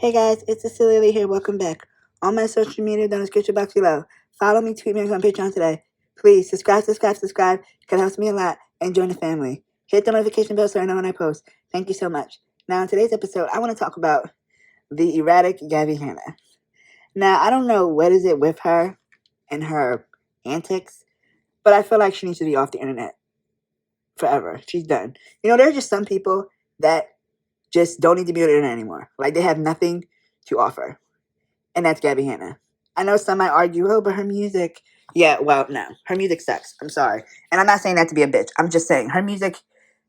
Hey guys, it's Cecilia Lee here. Welcome back. On my social media, down in the description box below. Follow me, tweet me, and on Patreon today. Please subscribe. It helps me a lot, and join the family. Hit the notification bell so I know when I post. Thank you so much. Now, in today's episode, I want to talk about the erratic Gabby Hanna. Now, I don't know what is it with her and her antics, but I feel like she needs to be off the internet forever. She's done. There are just some people that just don't need to be on the internet anymore. Like, they have nothing to offer. And that's Gabby Hanna. I know some might argue, oh, but her music. Yeah, well, no. Her music sucks. I'm sorry. And I'm not saying that to be a bitch. I'm just saying her music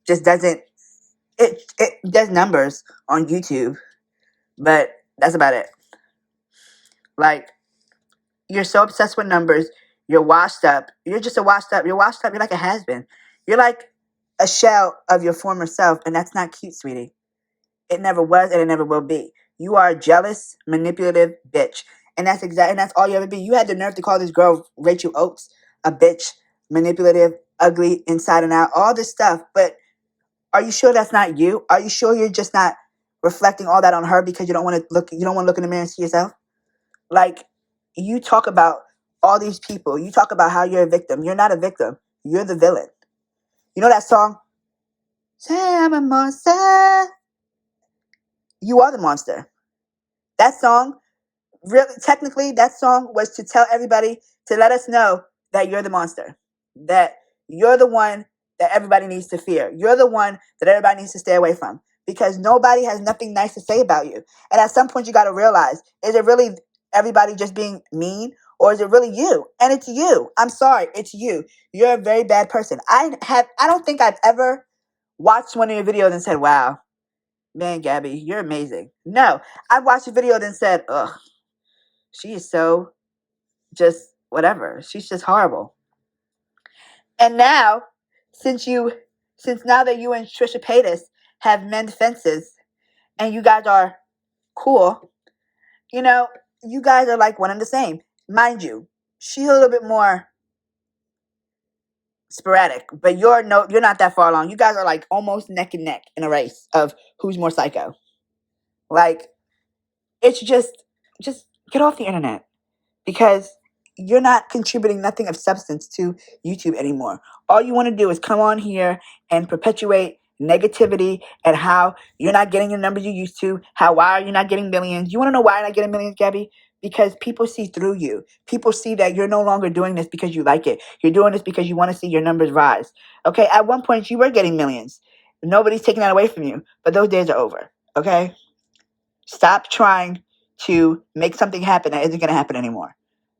just doesn't. It does numbers on YouTube, but that's about it. Like, you're so obsessed with numbers. You're washed up. You're just You're washed up. You're like a has-been. You're like a shell of your former self, and that's not cute, sweetie. It never was, and it never will be. You are a jealous, manipulative bitch. And that's all you ever be. You had the nerve to call this girl Rachel Oates a bitch, manipulative, ugly, inside and out, all this stuff. But are you sure that's not you? Are you sure you're just not reflecting all that on her because you don't want to look in the mirror and see yourself? Like, you talk about all these people. You talk about how you're a victim. You're not a victim. You're the villain. You know that song? Say I'm a monster. You are the monster. That song, really, technically, that song was to tell everybody, to let us know that you're the monster, that you're the one that everybody needs to fear. You're the one that everybody needs to stay away from, because nobody has nothing nice to say about you. And at some point, you got to realize, is it really everybody just being mean, or is it really you? And it's you. I'm sorry, it's you. You're a very bad person. I don't think I've ever watched one of your videos and said, wow, man, Gabby, you're amazing. No, I've watched a video and said, ugh, she is so just whatever. She's just horrible. And now, since now that you and Trisha Paytas have mend fences and you guys are cool, you guys are like one and the same. Mind you, she's a little bit more sporadic, but you're not that far along. You guys are like almost neck and neck in a race of who's more psycho. Like, it's just get off the internet, because you're not contributing nothing of substance to YouTube anymore. All you want to do is come on here and perpetuate negativity and how you're not getting the numbers you used to. Why are you not getting millions? You want to know why you're not getting millions, Gabby? Because people see through you. People see that you're no longer doing this because you like it. You're doing this because you want to see your numbers rise. Okay, at one point you were getting millions. Nobody's taking that away from you, but those days are over. Okay? Stop trying to make something happen that isn't going to happen anymore.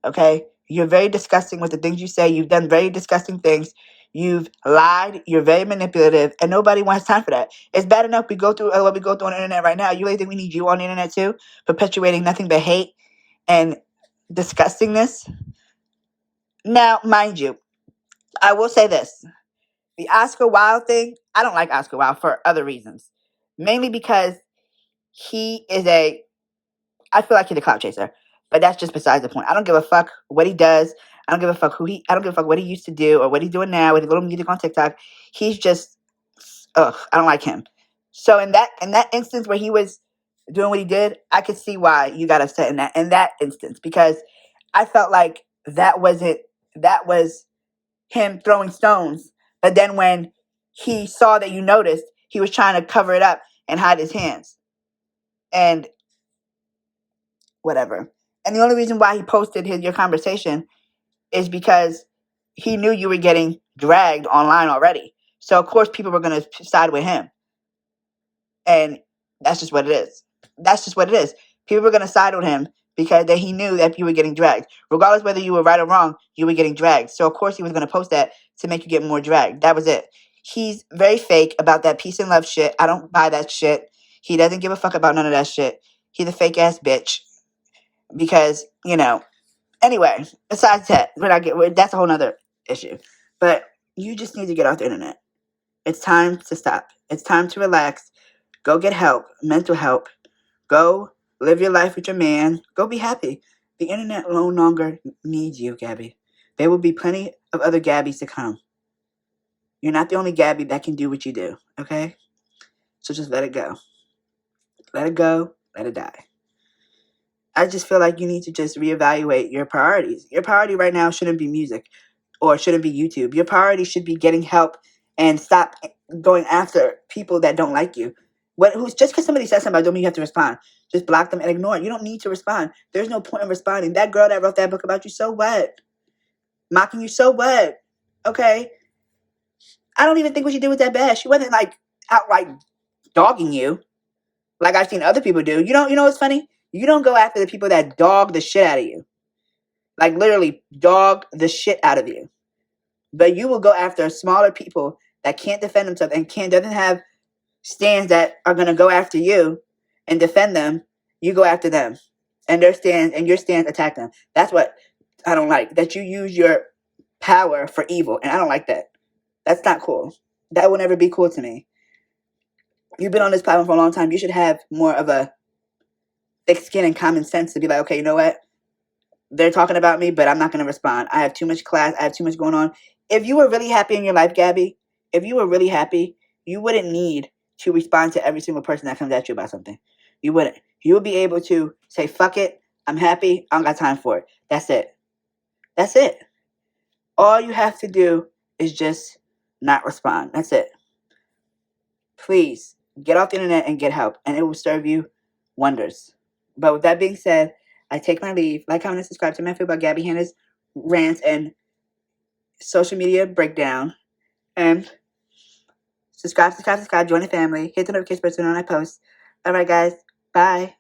Okay? You're very disgusting with the things you say. You've done very disgusting things. You've lied. You're very manipulative. And nobody wants time for that. It's bad enough we go through what we go through on the internet right now. You really think we need you on the internet too? Perpetuating nothing but hate and disgustingness? Now, mind you, I will say this. The Oscar Wilde thing, I don't like Oscar Wilde for other reasons. Mainly because I feel like he's a clout chaser, but that's just besides the point. I don't give a fuck what he does. I don't give a fuck I don't give a fuck what he used to do or what he's doing now with his little music on TikTok. He's just, ugh, I don't like him. So in that instance where he was doing what he did, I could see why you got upset in that instance, because I felt like that was him throwing stones. But then when he saw that you noticed, he was trying to cover it up and hide his hands. And whatever. And the only reason why he posted your conversation is because he knew you were getting dragged online already. So of course people were going to side with him. And that's just what it is. That's just what it is. People were going to side with him because he knew that you were getting dragged. Regardless whether you were right or wrong, you were getting dragged. So of course he was going to post that to make you get more dragged. That was it. He's very fake about that peace and love shit. I don't buy that shit. He doesn't give a fuck about none of that shit. He's a fake ass bitch. Because, anyway, besides that, that's a whole nother issue. But you just need to get off the internet. It's time to stop. It's time to relax. Go get help, mental help. Go live your life with your man. Go be happy. The internet no longer needs you, Gabby. There will be plenty of other Gabbies to come. You're not the only Gabby that can do what you do, okay? So just let it go. Let it go. Let it die. I just feel like you need to just reevaluate your priorities. Your priority right now shouldn't be music or shouldn't be YouTube. Your priority should be getting help and stop going after people that don't like you. Who's just because somebody says something about don't mean you have to respond. Just block them and ignore it. You don't need to respond. There's no point in responding. That girl that wrote that book about you, so what? Mocking you, so what? Okay. I don't even think what she did was that bad. She wasn't like outright dogging you like I've seen other people do. You know what's funny? You don't go after the people that dog the shit out of you. Like literally dog the shit out of you. But you will go after smaller people that can't defend themselves and doesn't have stands that are gonna go after you and defend them. You go after them. And their stands and your stands attack them. That's what I don't like. That you use your power for evil. And I don't like that. That's not cool. That will never be cool to me. You've been on this platform for a long time. You should have more of a thick skin and common sense to be like, okay, you know what? They're talking about me, but I'm not going to respond. I have too much class. I have too much going on. If you were really happy in your life, Gabby, if you were really happy, you wouldn't need to respond to every single person that comes at you about something. You wouldn't. You would be able to say, fuck it. I'm happy. I don't got time for it. That's it. That's it. All you have to do is just not respond. That's it. Please get off the internet and get help, and it will serve you wonders. But with that being said, I take my leave. Like, comment, and subscribe to my feel about Gabby Hanna's rants and social media breakdown. And subscribe, join the family, hit the notification button when I post. All right, guys. Bye.